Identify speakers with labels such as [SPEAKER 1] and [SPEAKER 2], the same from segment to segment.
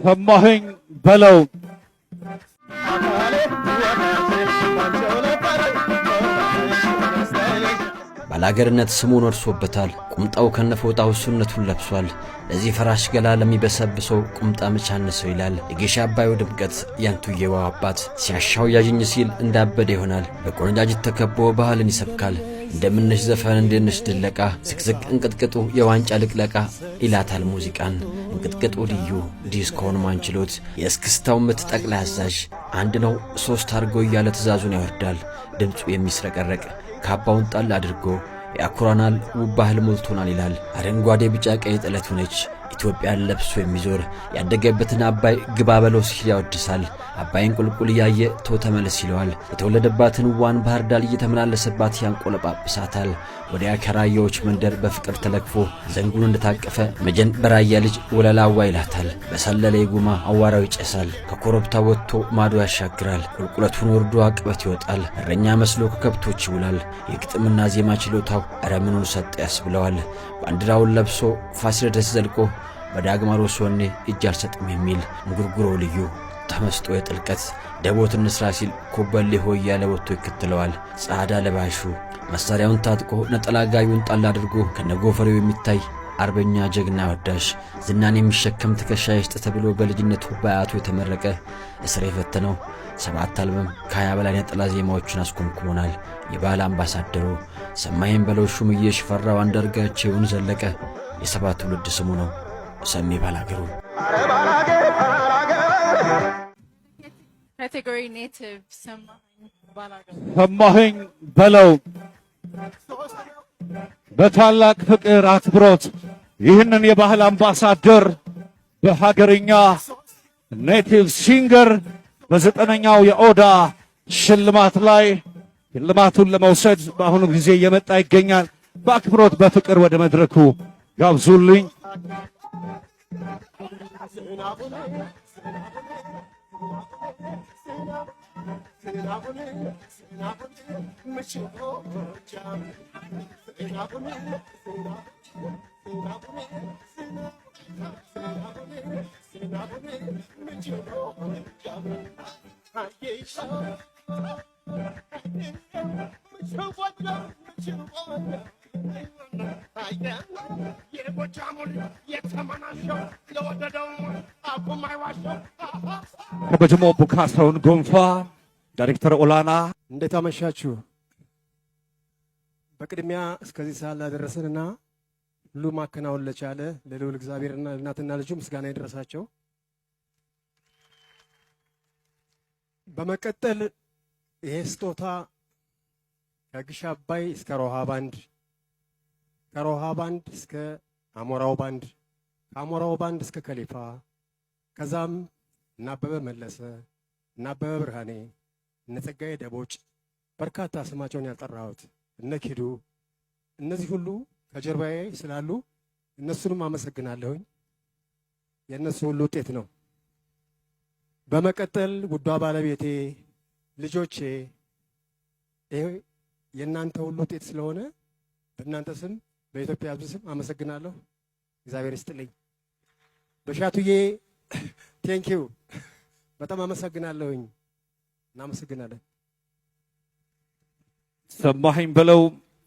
[SPEAKER 1] ሰማኸኝ በለው
[SPEAKER 2] ባላገርነት ስሙን ወርሶበታል። ቁምጣው ከነፎጣው እሱነቱን ለብሷል። ለዚህ ፈራሽ ገላ ለሚበሰብሰው ቁምጣ መቻነሰው ይላል። የጌሻ አባዩ ድምቀት ያንቱየው አባት ሲያሻው ያዥኝ ሲል እንዳበደ ይሆናል። በቆነጃጅት ተከቦ ባህልን ይሰብካል። እንደምነሽ ዘፈን እንደነሽ ድለቃ ዝቅዝቅ እንቅጥቅጡ የዋንጫ ልቅለቃ ይላታል ሙዚቃን። እንቅጥቅጡ ልዩ ዲስኮን ማንችሎት የእስክስታው ምት ጠቅላይ አዛዥ አንድ ነው ሶስት አድርጎ እያለ ትእዛዙን ያወርዳል። ድምፁ የሚስረቀረቅ ካባውን ጣል አድርጎ ያኩራናል ውብ ባህል ሞልቶናል ይላል። አረንጓዴ ቢጫ ቀይ ጥለት ሆነች ኢትዮጵያን ለብሶ የሚዞር ያደገበትን አባይ ግባ በለው ሲል ያወድሳል። አባይን ቁልቁል እያየ ቶ ተመለስ ይለዋል። የተወለደባትን ዋን ባህር ዳር እየተመላለሰባት ያንቆለጳጵሳታል። ወዲያ ከራያዎች መንደር በፍቅር ተለክፎ ዘንጉን እንደታቀፈ መጀን በራያ ልጅ ወለላዋ ይላታል። በሰለለ የጉማ አዋራው ይጨሳል። ከኮረብታ ወጥቶ ማዶ ያሻግራል። ቁልቁለቱን ወርዶ አቅበት ይወጣል። እረኛ መስሎ ከከብቶች ይውላል። የግጥምና ዜማ ችሎታው እረ ምኑን ሰጠ ያስብለዋል። ባንዲራውን ለብሶ ፋሲለደስ ዘልቆ በዳግማሮስ ወኔ እጅ አልሰጥም የሚል እንጉርጉሮ ልዩ ተመስጦ የጥልቀት ደቦት እንስራ ሲል ኮበሌ ሆይ ያለ ወጥቶ ይከተለዋል። ጻዳ ለባሹ መሳሪያውን ታጥቆ ነጠላ ጋቢውን ጣል አድርጎ ከነጎፈሬው የሚታይ አርበኛ ጀግና ወዳሽ ዝናን የሚሸከም ትከሻ ይስጥ ተብሎ በልጅነቱ በአያቱ የተመረቀ እስር የፈተነው 7 አልበም ከ20 በላይ ነጠላ ዜማዎችን አስኮምኩሞናል። የባህል አምባሳደሩ ሰማይን በለው ሹምዬ ሽፈራው አንዳርጋቸውን ዘለቀ የ7 ትውልድ ስሙ ነው ሰሜ ባላገሩ።
[SPEAKER 3] Category native
[SPEAKER 1] ሰማኸኝ በለው በታላቅ ፍቅር አክብሮት ይህንን የባህል አምባሳደር በሀገርኛ ኔቲቭ ሲንገር በ9ኛው የኦዳ ሽልማት ላይ ሽልማቱን ለመውሰድ በአሁኑ ጊዜ እየመጣ ይገኛል። በአክብሮት በፍቅር ወደ መድረኩ ጋብዙልኝ። ከበጅሞ ቡካሳውን ጎንፋ ዳይሬክተር ኦላና
[SPEAKER 4] እንዴት አመሻችሁ? በቅድሚያ እስከዚህ ሰዓት ላደረሰንና ሁሉ ማከናወን ለቻለ ለልዑል እግዚአብሔርና ለእናትና ልጁ ምስጋና ይድረሳቸው። በመቀጠል ይሄ ስጦታ ከግሽ አባይ እስከ ሮሃ ባንድ፣ ከሮሃ ባንድ እስከ አሞራው ባንድ፣ ከአሞራው ባንድ እስከ ከሊፋ፣ ከዛም እና አበበ መለሰ እና አበበ ብርሃኔ እነ ጸጋዬ ደቦጭ በርካታ ስማቸውን ያልጠራሁት እነ ኪዱ እነዚህ ሁሉ ከጀርባዬ ስላሉ እነሱንም አመሰግናለሁኝ። የእነሱ ሁሉ ውጤት ነው። በመቀጠል ውዷ ባለቤቴ፣ ልጆቼ ይሄ የእናንተ ሁሉ ውጤት ስለሆነ በእናንተ ስም በኢትዮጵያ ሕዝብ ስም አመሰግናለሁ። እግዚአብሔር ይስጥልኝ። በሻቱዬ ቴንኪው በጣም አመሰግናለሁኝ። እናመሰግናለን።
[SPEAKER 1] ሰማኸኝ በለው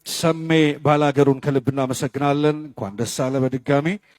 [SPEAKER 1] ሰሜ ባላገሩን ከልብ እናመሰግናለን። እንኳን ደስ አለ በድጋሚ